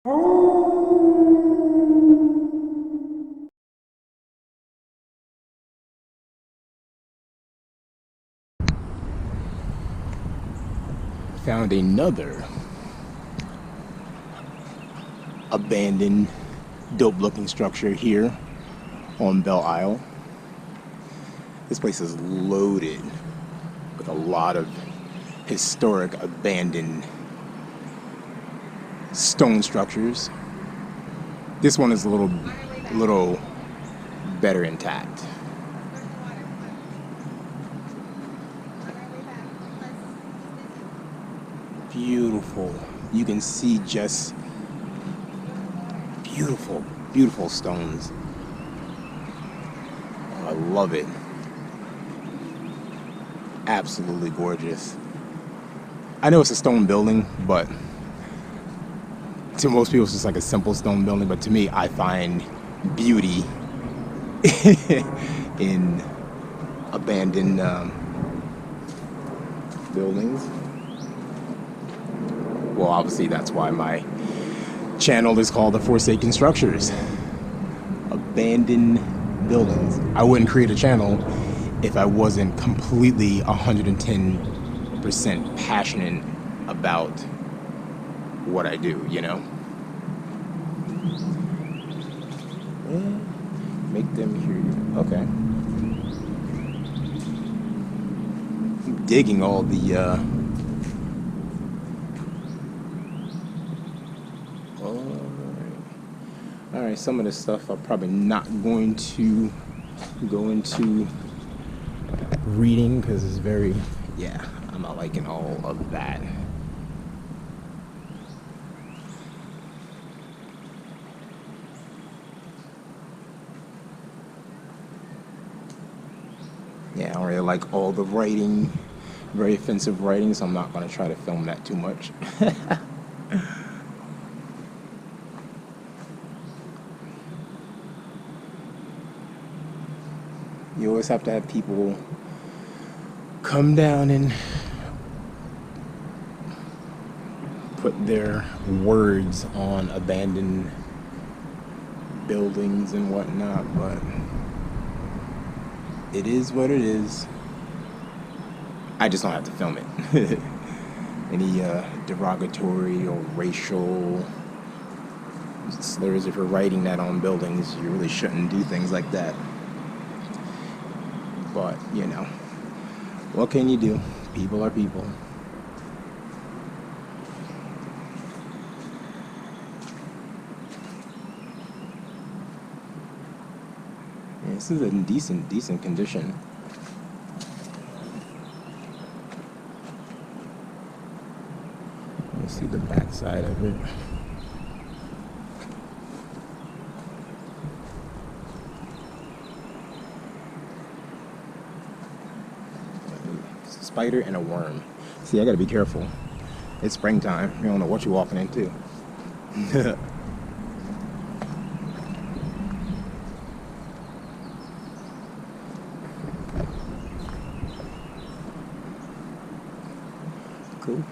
Found another abandoned, dope-looking structure here on Belle Isle. This place is loaded with a lot of historic abandoned stone structures. This one is a little better intact. Beautiful. You can see just beautiful, beautiful stones. Oh, I love it. Absolutely gorgeous. I know it's a stone building, but to most people it's just like a simple stone building, but to me I find beauty in abandoned buildings. Well, obviously that's why my channel is called The Forsaken Structures. Abandoned buildings. I wouldn't create a channel if I wasn't completely 110% passionate about what I do, you know? Yeah, make them hear you. Okay. I'm digging all the Alright, some of this stuff I'm probably not going to go into reading because it's very, yeah, I'm not liking all of that. Yeah, I don't really like all the writing, very offensive writing, so I'm not going to try to film that too much. You always have to have people come down and put their words on abandoned buildings and whatnot, but it is what it is. I just don't have to film it. Any derogatory or racial slurs, if you're writing that on buildings, you really shouldn't do things like that. But, you know, what can you do? People are people. Yeah, this is in decent condition. You see the back side of it. Spider and a worm. See, I gotta be careful. It's springtime. You don't know what you're walking into. Cool.